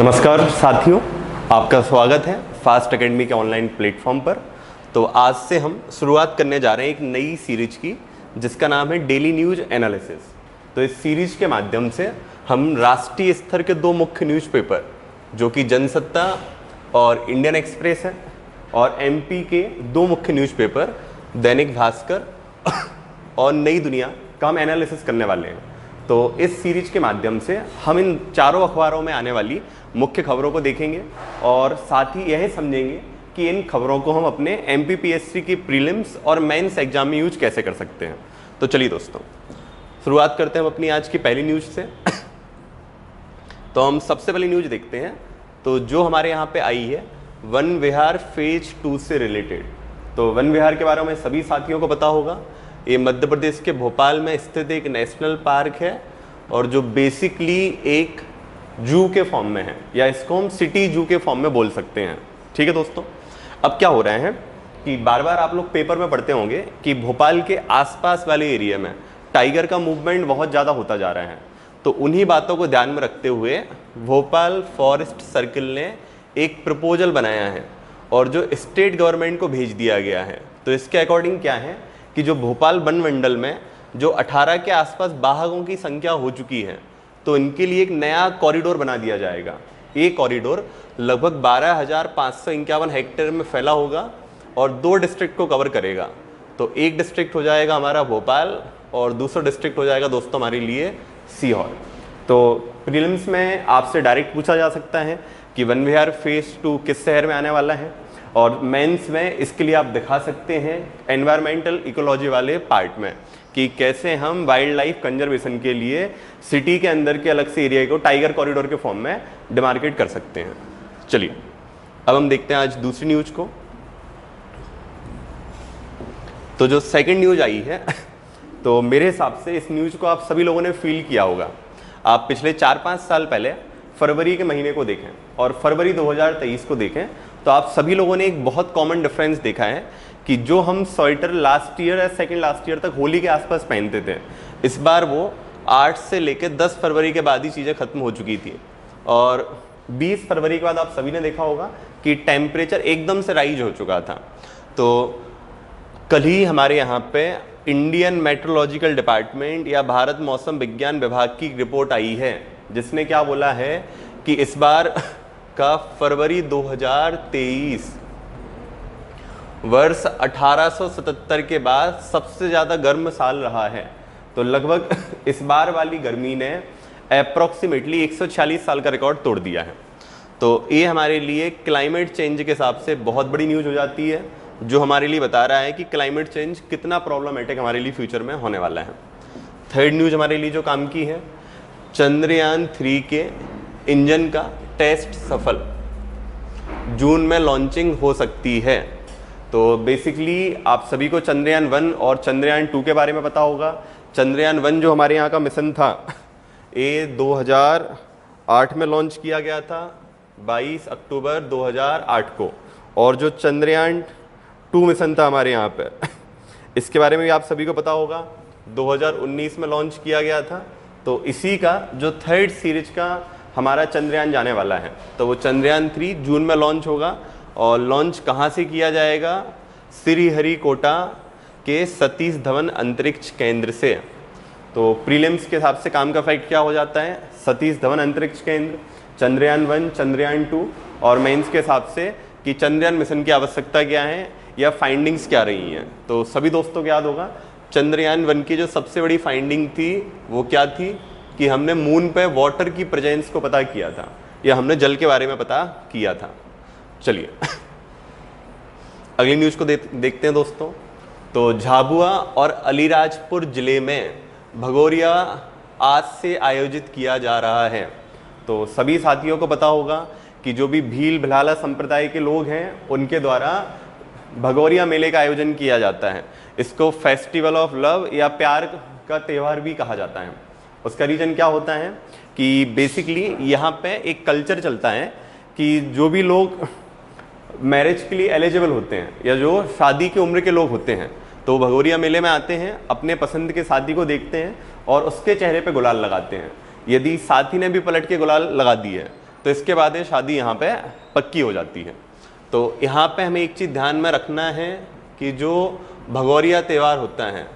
नमस्कार साथियों, आपका स्वागत है फास्ट एकेडमी के ऑनलाइन प्लेटफॉर्म पर। तो आज से हम शुरुआत करने जा रहे हैं एक नई सीरीज की, जिसका नाम है डेली न्यूज एनालिसिस। तो इस सीरीज के माध्यम से हम राष्ट्रीय स्तर के दो मुख्य न्यूज़पेपर जो कि जनसत्ता और इंडियन एक्सप्रेस है, और एमपी के दो मुख्य न्यूज़पेपर दैनिक भास्कर और नई दुनिया का हम एनालिसिस करने वाले हैं। तो इस सीरीज के माध्यम से हम इन चारों अखबारों में आने वाली मुख्य खबरों को देखेंगे और साथ ही यह समझेंगे कि इन खबरों को हम अपने एमपीपीएससी की प्रीलिम्स और मेंस एग्जाम में यूज कैसे कर सकते हैं। तो चलिए दोस्तों, शुरुआत करते हैं हम अपनी आज की पहली न्यूज से। तो हम सबसे पहली न्यूज देखते हैं। तो जो हमारे यहाँ पे आई है वन विहार फेज 2 से रिलेटेड। तो वन विहार के बारे में सभी साथियों को पता होगा। ये मध्य प्रदेश के भोपाल में स्थित एक नेशनल पार्क है और जो बेसिकली एक जू के फॉर्म में है, या इसको हम सिटी जू के फॉर्म में बोल सकते हैं। ठीक है दोस्तों, अब क्या हो रहा है कि बार बार आप लोग पेपर में पढ़ते होंगे कि भोपाल के आसपास वाले एरिया में टाइगर का मूवमेंट बहुत ज़्यादा होता जा रहा है। तो उन्हीं बातों को ध्यान में रखते हुए भोपाल फॉरेस्ट सर्किल ने एक प्रपोजल बनाया है और जो स्टेट गवर्नमेंट को भेज दिया गया है। तो इसके अकॉर्डिंग क्या है कि जो भोपाल वन मंडल में जो 18 के आसपास बाघों की संख्या हो चुकी है, तो इनके लिए एक नया कॉरिडोर बना दिया जाएगा। ये कॉरिडोर लगभग 12,551 हेक्टेयर में फैला होगा और 2 डिस्ट्रिक्ट को कवर करेगा। तो एक डिस्ट्रिक्ट हो जाएगा हमारा भोपाल और दूसरा डिस्ट्रिक्ट हो जाएगा दोस्तों हमारे लिए सीहोर। तो प्रीलिम्स में आपसे डायरेक्ट पूछा जा सकता है कि वन विहार फेज 2 किस शहर में आने वाला है, और मेंस में इसके लिए आप दिखा सकते हैं एनवायरमेंटल इकोलॉजी वाले पार्ट में कि कैसे हम वाइल्ड लाइफ कंजर्वेशन के लिए सिटी के अंदर के अलग से एरिया को टाइगर कॉरिडोर के फॉर्म में डिमार्केट कर सकते हैं। चलिए अब हम देखते हैं आज दूसरी न्यूज को। तो जो सेकंड न्यूज आई है तो मेरे हिसाब से इस न्यूज को आप सभी लोगों ने फील किया होगा। आप पिछले 4-5 साल पहले फरवरी के महीने को देखें और फरवरी 2023 को देखें, तो आप सभी लोगों ने एक बहुत कॉमन डिफरेंस देखा है कि जो हम स्वेटर लास्ट ईयर या सेकंड लास्ट ईयर तक होली के आसपास पहनते थे, इस बार वो 8 से लेकर 10 फरवरी के बाद ही चीज़ें खत्म हो चुकी थी। और 20 फरवरी के बाद आप सभी ने देखा होगा कि टेम्परेचर एकदम से राइज हो चुका था। तो कल ही हमारे यहाँ पे इंडियन मेट्रोलॉजिकल डिपार्टमेंट या भारत मौसम विज्ञान विभाग की रिपोर्ट आई है, जिसने क्या बोला है कि इस बार का फरवरी 2023 वर्ष 1877 के बाद सबसे ज़्यादा गर्म साल रहा है। तो लगभग इस बार वाली गर्मी ने अप्रॉक्सीमेटली 146 साल का रिकॉर्ड तोड़ दिया है। तो ये हमारे लिए क्लाइमेट चेंज के हिसाब से बहुत बड़ी न्यूज़ हो जाती है, जो हमारे लिए बता रहा है कि क्लाइमेट चेंज कितना प्रॉब्लमेटिक हमारे लिए फ्यूचर में होने वाला है। थर्ड न्यूज़ हमारे लिए जो काम की है, चंद्रयान 3 के इंजन का टेस्ट सफल, जून में लॉन्चिंग हो सकती है। तो बेसिकली आप सभी को चंद्रयान 1 और चंद्रयान 2 के बारे में पता होगा। चंद्रयान 1 जो हमारे यहाँ का मिशन था, ये 2008 में लॉन्च किया गया था, 22 अक्टूबर 2008 को। और जो चंद्रयान 2 मिशन था हमारे यहाँ पे, इसके बारे में भी आप सभी को पता होगा, 2019 में लॉन्च किया गया था। तो इसी का जो थर्ड सीरीज का हमारा चंद्रयान जाने वाला है। तो वो चंद्रयान 3 जून में लॉन्च होगा। और लॉन्च कहाँ से किया जाएगा? श्रीहरिकोटा के सतीश धवन अंतरिक्ष केंद्र से। तो प्रीलिम्स के हिसाब से काम का फैक्ट क्या हो जाता है? सतीश धवन अंतरिक्ष केंद्र, चंद्रयान 1, चंद्रयान 2, और मेंस के हिसाब से कि चंद्रयान मिशन की आवश्यकता क्या है या फाइंडिंग्स क्या रही हैं। तो सभी दोस्तों को याद होगा चंद्रयान 1 की जो सबसे बड़ी फाइंडिंग थी वो क्या थी कि हमने मून पे वाटर की प्रेजेंस को पता किया था, या हमने जल के बारे में पता किया था। चलिए अगली न्यूज़ को देखते हैं दोस्तों। तो झाबुआ और अलीराजपुर जिले में भगोरिया आज से आयोजित किया जा रहा है। तो सभी साथियों को पता होगा कि जो भी भील भिलाला संप्रदाय के लोग हैं, उनके द्वारा भगोरिया मेले का आयोजन किया जाता है। इसको फेस्टिवल ऑफ लव या प्यार का त्यौहार भी कहा जाता है। उसका रीज़न क्या होता है कि बेसिकली यहाँ पे एक कल्चर चलता है कि जो भी लोग मैरिज के लिए एलिजिबल होते हैं या जो शादी की उम्र के लोग होते हैं, तो भगोरिया मेले में आते हैं, अपने पसंद के साथी को देखते हैं और उसके चेहरे पे गुलाल लगाते हैं। यदि साथी ने भी पलट के गुलाल लगा दी है तो इसके बाद ये शादी यहाँ पे पक्की हो जाती है। तो यहाँ पे हमें एक चीज़ ध्यान में रखना है कि जो भगोरिया त्यौहार होता है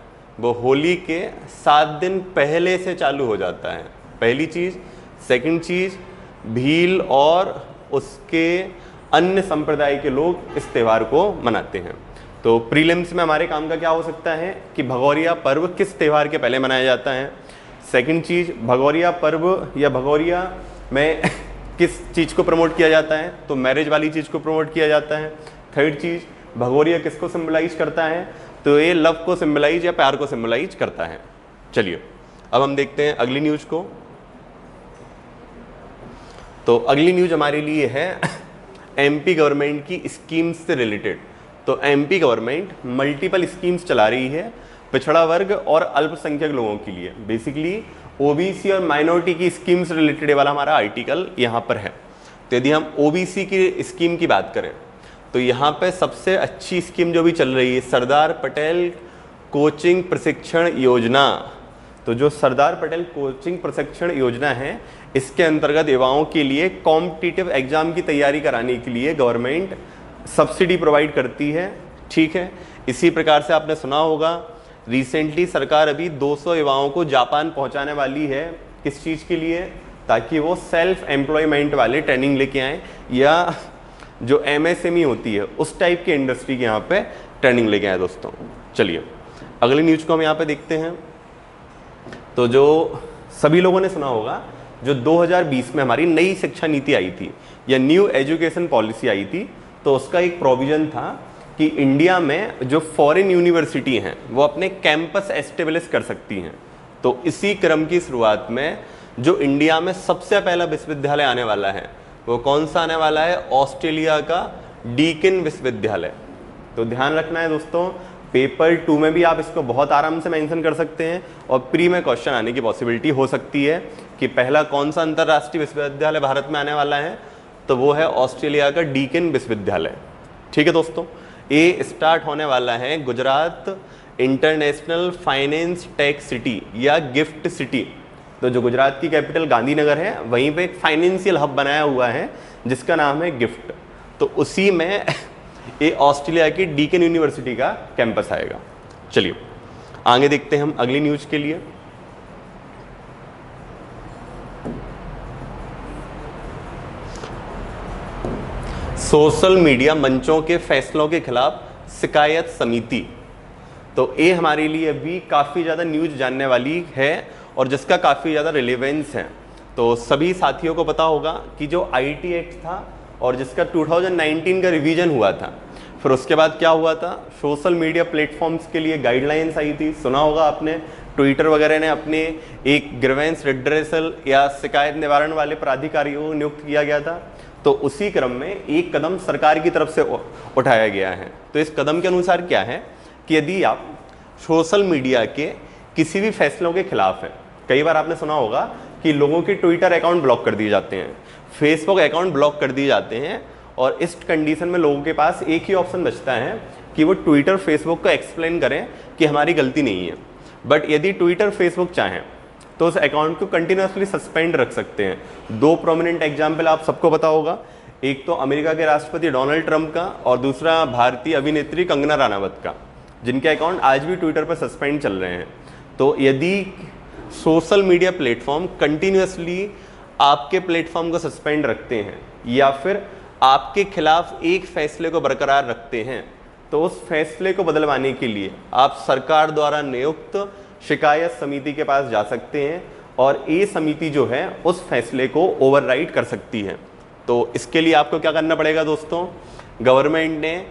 वो होली के 7 दिन पहले से चालू हो जाता है, पहली चीज़। सेकंड चीज़, भील और उसके अन्य संप्रदाय के लोग इस त्यौहार को मनाते हैं। तो प्रीलिम्स में हमारे काम का क्या हो सकता है कि भगोरिया पर्व किस त्यौहार के पहले मनाया जाता है। सेकंड चीज़, भगोरिया पर्व या भगोरिया में किस चीज़ को प्रमोट किया जाता है, तो मैरिज वाली चीज़ को प्रमोट किया जाता है। थर्ड चीज़, भगोरिया किसको सिंबलाइज करता है, तो ये लव को सिंबलाइज या प्यार को सिंबलाइज करता है। चलिए अब हम देखते हैं अगली न्यूज़ को। तो अगली न्यूज़ हमारे लिए है एमपी गवर्नमेंट की स्कीम्स से रिलेटेड। तो एमपी गवर्नमेंट मल्टीपल स्कीम्स चला रही है पिछड़ा वर्ग और अल्पसंख्यक लोगों के लिए। बेसिकली ओबीसी और माइनॉरिटी की स्कीम्स रिलेटेड वाला हमारा आर्टिकल यहाँ पर है। तो यदि हम ओबीसी की स्कीम की बात करें तो यहाँ पे सबसे अच्छी स्कीम जो भी चल रही है सरदार पटेल कोचिंग प्रशिक्षण योजना। तो जो सरदार पटेल कोचिंग प्रशिक्षण योजना है इसके अंतर्गत युवाओं के लिए कॉम्पिटिटिव एग्जाम की तैयारी कराने के लिए गवर्नमेंट सब्सिडी प्रोवाइड करती है, ठीक है। इसी प्रकार से आपने सुना होगा रिसेंटली सरकार अभी 200 युवाओं को जापान पहुंचाने वाली है। किस चीज़ के लिए, ताकि वो सेल्फ एम्प्लॉयमेंट वाले ट्रेनिंग लेके आएँ या जो एमएसएमई होती है उस टाइप की इंडस्ट्री के यहाँ पे ट्रेनिंग लेके आए दोस्तों। चलिए अगली न्यूज़ को हम यहाँ पे देखते हैं। तो जो सभी लोगों ने सुना होगा जो 2020 में हमारी नई शिक्षा नीति आई थी या न्यू एजुकेशन पॉलिसी आई थी, तो उसका एक प्रोविज़न था कि इंडिया में जो फॉरेन यूनिवर्सिटी हैं वो अपने कैंपस एस्टेब्लिश कर सकती हैं। तो इसी क्रम की शुरुआत में जो इंडिया में सबसे पहला विश्वविद्यालय आने वाला है वो कौन सा आने वाला है, ऑस्ट्रेलिया का डीकिन विश्वविद्यालय। तो ध्यान रखना है दोस्तों, पेपर 2 में भी आप इसको बहुत आराम से मेंशन कर सकते हैं और प्री में क्वेश्चन आने की पॉसिबिलिटी हो सकती है कि पहला कौन सा अंतर्राष्ट्रीय विश्वविद्यालय भारत में आने वाला है, तो वो है ऑस्ट्रेलिया का डीकिन विश्वविद्यालय। ठीक है दोस्तों, ये स्टार्ट होने वाला है Gujarat international finance tech city या गिफ्ट सिटी। तो जो गुजरात की कैपिटल गांधीनगर है वहीं पे एक फाइनेंशियल हब बनाया हुआ है जिसका नाम है गिफ्ट। तो उसी में ये ऑस्ट्रेलिया की डीकिन यूनिवर्सिटी का कैंपस आएगा। चलिए आगे देखते हैं हम अगली न्यूज़ के लिए। सोशल मीडिया मंचों के फैसलों के खिलाफ शिकायत समिति। तो ये हमारे लिए भी काफ़ी ज़्यादा न्यूज़ जानने वाली है और जिसका काफ़ी ज़्यादा रिलेवेंस है। तो सभी साथियों को पता होगा कि जो आईटी एक्ट था और जिसका 2019 का रिवीजन हुआ था, फिर उसके बाद क्या हुआ था, सोशल मीडिया प्लेटफॉर्म्स के लिए गाइडलाइंस आई थी। सुना होगा आपने, ट्विटर वगैरह ने अपने एक ग्रीवेंस रिड्रेसल या शिकायत निवारण वाले प्राधिकारी को नियुक्त किया गया था। तो उसी क्रम में एक कदम सरकार की तरफ से उठाया गया है। तो इस कदम के अनुसार क्या है कि यदि आप सोशल मीडिया के किसी भी फैसलों के खिलाफ हैं, कई बार आपने सुना होगा कि लोगों के ट्विटर अकाउंट ब्लॉक कर दिए जाते हैं, फेसबुक अकाउंट ब्लॉक कर दिए जाते हैं, और इस कंडीशन में लोगों के पास एक ही ऑप्शन बचता है कि वो ट्विटर फेसबुक को एक्सप्लेन करें कि हमारी गलती नहीं है। बट यदि ट्विटर फेसबुक चाहें तो उस अकाउंट को कंटिन्यूसली सस्पेंड रख सकते हैं। 2 प्रोमिनेंट एग्जाम्पल आप सबको पता होगा, एक तो अमेरिका के राष्ट्रपति डोनाल्ड ट्रंप का और दूसरा भारतीय अभिनेत्री कंगना रनावत का, जिनके अकाउंट आज भी ट्विटर पर सस्पेंड चल रहे हैं। तो यदि सोशल मीडिया प्लेटफॉर्म कंटिन्यूसली आपके प्लेटफॉर्म को सस्पेंड रखते हैं या फिर आपके खिलाफ एक फैसले को बरकरार रखते हैं, तो उस फैसले को बदलवाने के लिए आप सरकार द्वारा नियुक्त शिकायत समिति के पास जा सकते हैं और ये समिति जो है उस फैसले को ओवरराइड कर सकती है। तो इसके लिए आपको क्या करना पड़ेगा दोस्तों, गवर्नमेंट ने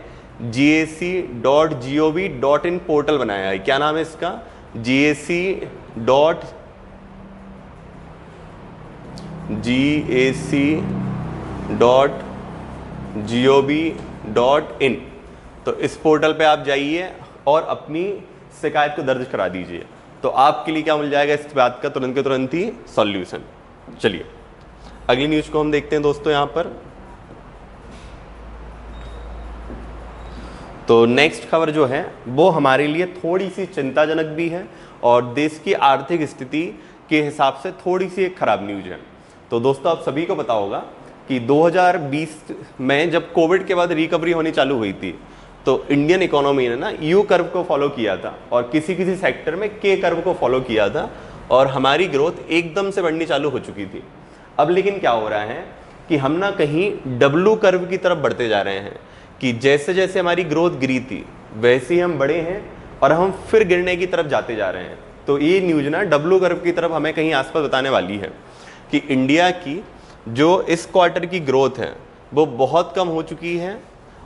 gac.gov.in पोर्टल बनाया है। क्या नाम है इसका, gac.gov.in। तो इस पोर्टल पे आप जाइए और अपनी शिकायत को दर्ज करा दीजिए, तो आपके लिए क्या मिल जाएगा इस बात का तुरंत के तुरंत ही सॉल्यूशन। चलिए अगली न्यूज़ को हम देखते हैं दोस्तों यहाँ पर। तो नेक्स्ट खबर जो है वो हमारे लिए थोड़ी सी चिंताजनक भी है और देश की आर्थिक स्थिति के हिसाब से थोड़ी सी एक खराब न्यूज़ है। तो दोस्तों आप सभी को पता होगा कि 2020 में जब कोविड के बाद रिकवरी होनी चालू हुई थी तो इंडियन इकोनॉमी ने ना यू कर्व को फॉलो किया था और किसी किसी सेक्टर में के कर्व को फॉलो किया था और हमारी ग्रोथ एकदम से बढ़नी चालू हो चुकी थी। अब लेकिन क्या हो रहा है कि हम ना कहीं डब्लू कर्व की तरफ बढ़ते जा रहे हैं कि जैसे जैसे हमारी ग्रोथ गिरी थी वैसे ही हम बढ़े हैं और हम फिर गिरने की तरफ जाते जा रहे हैं। तो ये न्यूज़ ना डब्लू कर्व की तरफ हमें कहीं आसपास बताने वाली है कि इंडिया की जो इस क्वार्टर की ग्रोथ है वो बहुत कम हो चुकी है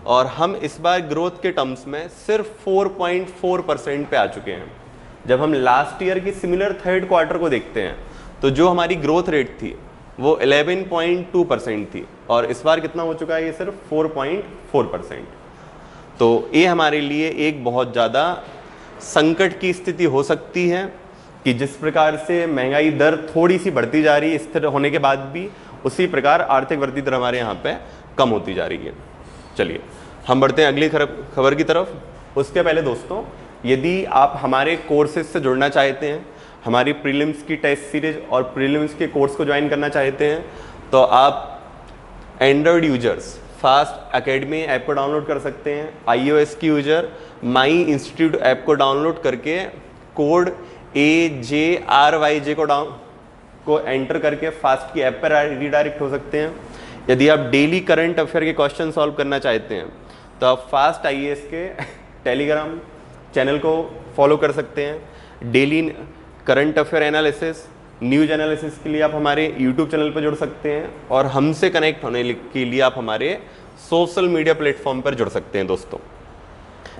और हम इस बार ग्रोथ के टर्म्स में सिर्फ 4.4% पे आ चुके हैं। जब हम लास्ट ईयर की सिमिलर थर्ड क्वार्टर को देखते हैं तो जो हमारी ग्रोथ रेट थी वो 11.2% थी और इस बार कितना हो चुका है, ये सिर्फ 4.4%। तो ये हमारे लिए एक बहुत ज़्यादा संकट की स्थिति हो सकती है कि जिस प्रकार से महंगाई दर थोड़ी सी बढ़ती जा रही है स्थिर होने के बाद भी, उसी प्रकार आर्थिक वृद्धि दर हमारे यहाँ पे कम होती जा रही है। चलिए हम बढ़ते हैं अगली खबर की तरफ। उसके पहले दोस्तों, यदि आप हमारे कोर्सेज से जुड़ना चाहते हैं, हमारी प्रीलिम्स की टेस्ट सीरीज और प्रीलिम्स के कोर्स को ज्वाइन करना चाहते हैं तो आप Android users fast academy app को डाउनलोड कर सकते हैं। iOS की यूजर माई इंस्टीट्यूट ऐप को डाउनलोड करके कोड AJRYJ को एंटर करके फास्ट की ऐप पर रीडायरेक्ट हो सकते हैं। यदि आप डेली करंट अफेयर के क्वेश्चन सॉल्व करना चाहते हैं तो आप फास्ट IAS के टेलीग्राम चैनल को फॉलो कर सकते हैं। Daily current affair analysis, news analysis के लिए आप हमारे यूट्यूब चैनल पर जुड़ सकते हैं और हमसे कनेक्ट होने के लिए आप हमारे सोशल मीडिया प्लेटफॉर्म पर जुड़ सकते हैं दोस्तों।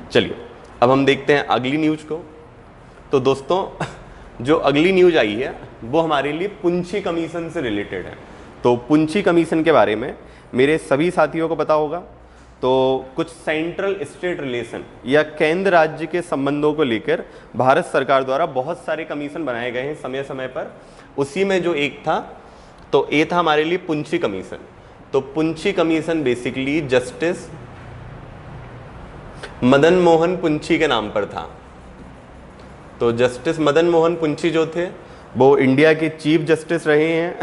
चलिए अब हम देखते हैं अगली न्यूज को। तो दोस्तों जो अगली न्यूज आई है वो हमारे लिए पुंछी कमीशन से रिलेटेड है। तो पुंछी कमीशन के बारे में मेरे सभी साथियों को पता होगा। तो कुछ सेंट्रल स्टेट रिलेशन या केंद्र राज्य के संबंधों को लेकर भारत सरकार द्वारा बहुत सारे कमीशन बनाए गए हैं समय समय पर। उसी में जो एक था तो ये था हमारे लिए पुंछी कमीशन। तो Punchhi commission basically justice Madan Mohan Punchhi के नाम पर था। तो जस्टिस मदन मोहन पुंछी जो थे वो इंडिया के चीफ जस्टिस रहे हैं,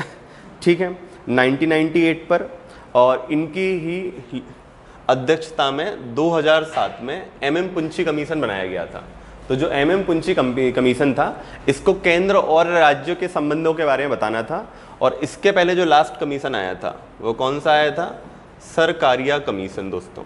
ठीक है, 1998 पर, और इनकी ही अध्यक्षता में 2007 में MM पुंछी कमीशन बनाया गया था। तो जो MM पुंछी कमीशन था इसको केंद्र और राज्यों के संबंधों के बारे में बताना था। और इसके पहले जो लास्ट कमीशन आया था वो कौन सा आया था? सरकारिया कमीशन दोस्तों,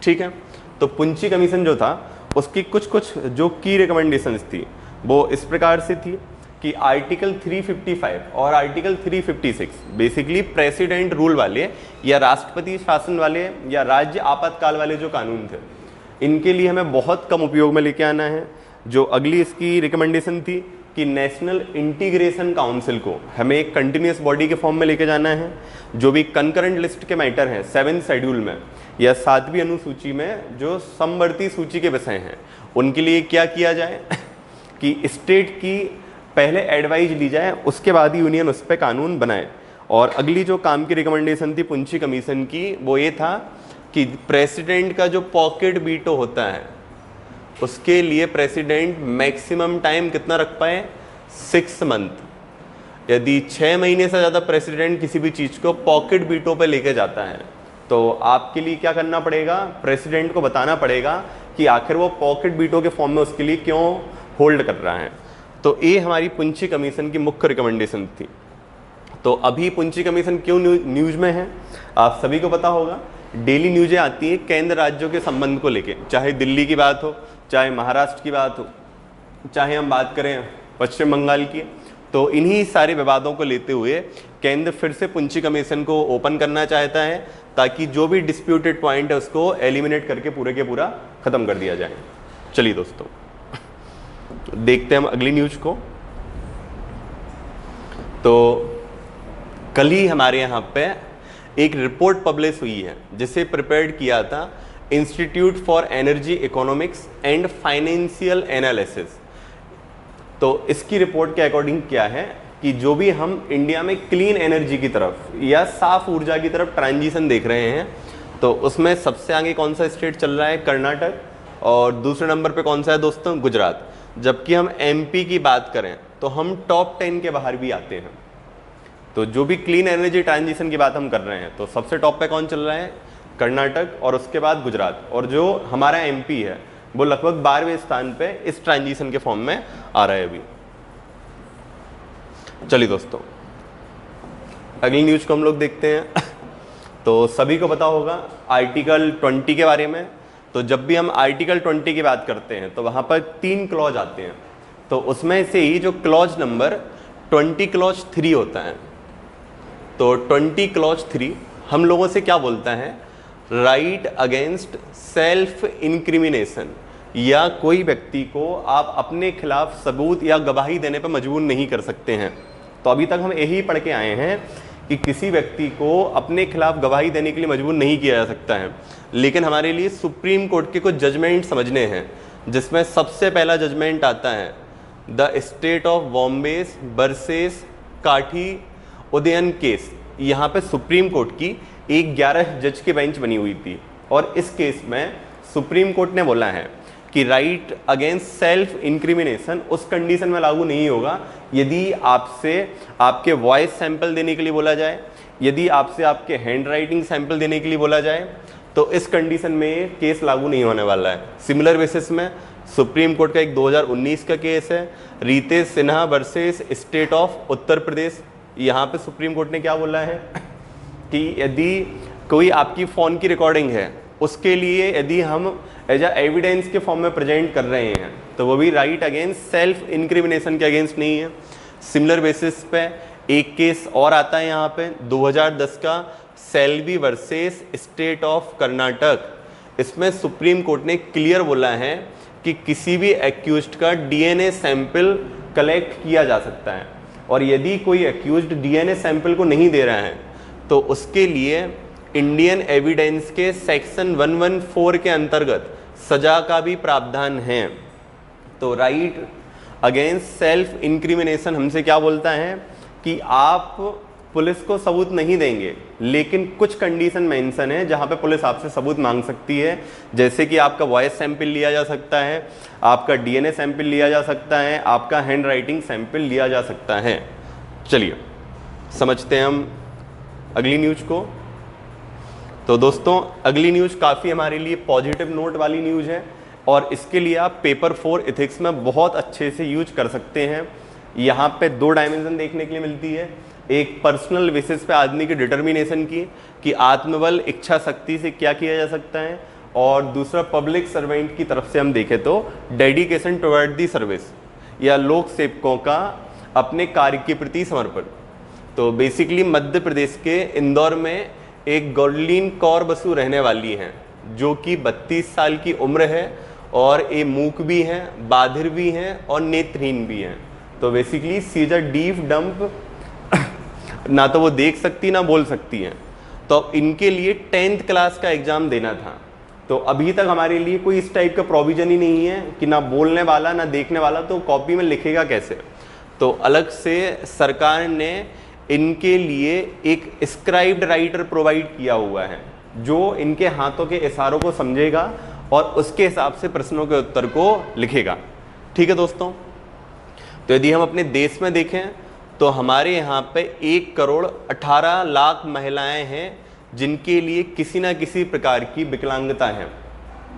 ठीक है। तो पुंछी कमीशन जो था उसकी कुछ जो की रिकमेंडेशंस थी वो इस प्रकार से थी कि आर्टिकल 355 और आर्टिकल 356 बेसिकली प्रेसिडेंट रूल वाले या राष्ट्रपति शासन वाले या राज्य आपातकाल वाले जो कानून थे इनके लिए हमें बहुत कम उपयोग में लेके आना है। जो अगली इसकी रिकमेंडेशन थी कि नेशनल इंटीग्रेशन काउंसिल को हमें एक कंटिन्यूस बॉडी के फॉर्म में लेके जाना है। जो भी कंकरेंट लिस्ट के मैटर हैं 7th शेड्यूल में या 7वीं अनुसूची में जो समवर्ती सूची के विषय हैं उनके लिए क्या किया जाए कि स्टेट की पहले एडवाइज ली जाए, उसके बाद ही यूनियन उस पर कानून बनाए। और अगली जो काम की रिकमेंडेशन थी पुंछी कमीशन की वो ये था कि प्रेसिडेंट का जो पॉकेट वीटो होता है उसके लिए प्रेसिडेंट मैक्सिमम टाइम कितना रख पाए? 6 मंथ। यदि 6 महीने से ज़्यादा प्रेसिडेंट किसी भी चीज़ को पॉकेट वीटो पे लेके जाता है तो आपके लिए क्या करना पड़ेगा? प्रेसिडेंट को बताना पड़ेगा कि आखिर वो पॉकेट वीटो के फॉर्म में उसके लिए क्यों होल्ड कर रहा है। तो ये हमारी पुंछी कमीशन की मुख्य रिकमेंडेशन थी। तो अभी पुंछी कमीशन क्यों न्यूज में है आप सभी को पता होगा। डेली न्यूज़ें आती हैं केंद्र राज्यों के संबंध को लेके, चाहे दिल्ली की बात हो, चाहे महाराष्ट्र की बात हो, चाहे हम बात करें पश्चिम बंगाल की। तो इन्हीं सारे विवादों को लेते हुए केंद्र फिर से पुंछी कमीशन को ओपन करना चाहता है ताकि जो भी डिस्प्यूटेड पॉइंट है उसको एलिमिनेट करके पूरे के पूरा ख़त्म कर दिया जाए। चलिए दोस्तों देखते हैं हम अगली न्यूज को। तो कल ही हमारे यहाँ पे एक रिपोर्ट पब्लिश हुई है जिसे प्रिपेयर्ड किया था institute for energy economics and financial analysis. तो इसकी रिपोर्ट के अकॉर्डिंग क्या है कि जो भी हम इंडिया में क्लीन एनर्जी की तरफ या साफ ऊर्जा की तरफ ट्रांजिशन देख रहे हैं तो उसमें सबसे आगे कौन सा स्टेट चल रहा है? कर्नाटक। और दूसरे नंबर पे कौन सा है दोस्तों? गुजरात। जबकि हम MP की बात करें तो हम टॉप 10 के बाहर भी आते हैं। तो जो भी क्लीन एनर्जी ट्रांजिशन की बात हम कर रहे हैं, तो सबसे टॉप पे कौन चल रहा है? कर्नाटक, और उसके बाद गुजरात, और जो हमारा एमपी है वो लगभग 12वें स्थान पे इस ट्रांजिशन के फॉर्म में आ रहा है अभी। चलिए दोस्तों, अगली न्यूज को हम लोग देखते हैं। तो सभी को पता होगा आर्टिकल 20 के बारे में। तो जब भी हम आर्टिकल 20 की बात करते हैं तो वहाँ पर 3 क्लॉज आते हैं। तो उसमें से ही जो क्लॉज नंबर 20 क्लॉज 3 होता है, तो 20 क्लॉज 3 हम लोगों से क्या बोलता है? राइट अगेंस्ट सेल्फ इंक्रिमिनेशन, या कोई व्यक्ति को आप अपने खिलाफ सबूत या गवाही देने पर मजबूर नहीं कर सकते हैं। तो अभी तक हम यही पढ़ के आए हैं कि किसी व्यक्ति को अपने खिलाफ गवाही देने के लिए मजबूर नहीं किया जा सकता है, लेकिन हमारे लिए सुप्रीम कोर्ट के कुछ जजमेंट समझने हैं, जिसमें सबसे पहला जजमेंट आता है the state of Bombay versus काठी उदयन केस। यहाँ पे सुप्रीम कोर्ट की एक 11 जज की बेंच बनी हुई थी, और इस केस में सुप्रीम कोर्ट ने बोला है कि राइट अगेंस्ट सेल्फ इंक्रिमिनेशन उस कंडीशन में लागू नहीं होगा यदि आपसे आपके वॉइस सैंपल देने के लिए बोला जाए, यदि आपसे आपके हैंड राइटिंग सैंपल देने के लिए बोला जाए, तो इस कंडीशन में केस लागू नहीं होने वाला है। सिमिलर बेसिस में सुप्रीम कोर्ट का एक 2019 का केस है Ritesh Sinha versus state of Uttar Pradesh. यहाँ पे सुप्रीम कोर्ट ने क्या बोला है कि यदि कोई आपकी फ़ोन की रिकॉर्डिंग है, उसके लिए यदि हम एज एविडेंस के फॉर्म में प्रेजेंट कर रहे हैं, तो वो भी राइट अगेंस्ट सेल्फ इंक्रिमिनेशन के अगेंस्ट नहीं है। सिमिलर बेसिस पे एक केस और आता है यहाँ पे 2010 का Selvi versus state of Karnataka. इसमें सुप्रीम कोर्ट ने क्लियर बोला है कि किसी भी एक्यूज्ड का डीएनए सैंपल कलेक्ट किया जा सकता है, और यदि कोई एक्यूज्ड डीएनए सैंपल को नहीं दे रहा है तो उसके लिए इंडियन एविडेंस के सेक्शन 114 के अंतर्गत सजा का भी प्रावधान है। तो राइट अगेंस्ट सेल्फ इंक्रिमिनेशन हमसे क्या बोलता है कि आप पुलिस को सबूत नहीं देंगे, लेकिन कुछ कंडीशन मेंशन है जहां पे पुलिस आपसे सबूत मांग सकती है, जैसे कि आपका वॉइस सैंपल लिया जा सकता है, आपका डीएनए सैंपल लिया जा सकता है, आपका हैंड राइटिंग सैंपल लिया जा सकता है। चलिए समझते हैं हम अगली न्यूज को। तो दोस्तों, अगली न्यूज काफ़ी हमारे लिए पॉजिटिव नोट वाली न्यूज है, और इसके लिए आप पेपर 4 इथिक्स में बहुत अच्छे से यूज कर सकते हैं। यहाँ पे 2 डायमेंशन देखने के लिए मिलती है, एक पर्सनल बेसिस पे आदमी की डिटर्मिनेशन की कि आत्मबल इच्छा शक्ति से क्या किया जा सकता है, और दूसरा पब्लिक सर्वेंट की तरफ से हम देखें तो डेडिकेशन टुवर्ड दी सर्विस, या लोक सेवकों का अपने कार्य के प्रति समर्पण। तो बेसिकली मध्य प्रदेश के इंदौर में एक गौरलीन कौर बसु रहने वाली हैं, जो कि 32 साल की उम्र है, और ये मूक भी हैं, बाधिर भी हैं, और नेत्रहीन भी हैं। तो basically she is a deaf dumb, ना तो वो देख सकती ना बोल सकती हैं। तो इनके लिए 10th क्लास का एग्ज़ाम देना था। तो अभी तक हमारे लिए कोई इस टाइप का प्रोविज़न ही नहीं है कि ना बोलने वाला ना देखने वाला, तो कॉपी में लिखेगा कैसे। तो अलग से सरकार ने इनके लिए एक स्क्राइब्ड राइटर प्रोवाइड किया हुआ है, जो इनके हाथों के इशारों को समझेगा और उसके हिसाब से प्रश्नों के उत्तर को लिखेगा। ठीक है दोस्तों, तो यदि हम अपने देश में देखें तो हमारे यहाँ पे 1,18,00,000 महिलाएं हैं जिनके लिए किसी ना किसी प्रकार की विकलांगता है।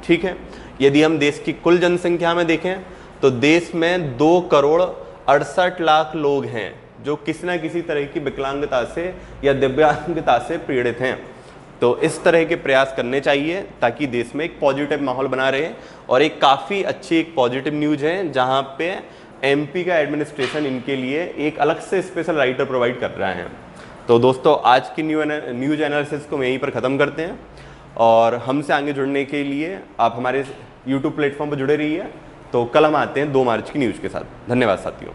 ठीक है, यदि हम देश की कुल जनसंख्या में देखें तो देश में 2,68,00,000 लोग हैं जो किसी ना किसी तरह की विकलांगता से या दिव्यांगता से पीड़ित हैं। तो इस तरह के प्रयास करने चाहिए ताकि देश में एक पॉजिटिव माहौल बना रहे। और एक काफ़ी अच्छी एक पॉजिटिव न्यूज़ है जहां पे एमपी का एडमिनिस्ट्रेशन इनके लिए एक अलग से स्पेशल राइटर प्रोवाइड कर रहा है। तो दोस्तों, आज की न्यूज़ एनालिसिस को हम यहीं पर ख़त्म करते हैं, और हमसे आगे जुड़ने के लिए आप हमारे यूट्यूब प्लेटफॉर्म पर जुड़े रहिए। तो कल हम आते हैं 2 मार्च की न्यूज़ के साथ। धन्यवाद साथियों।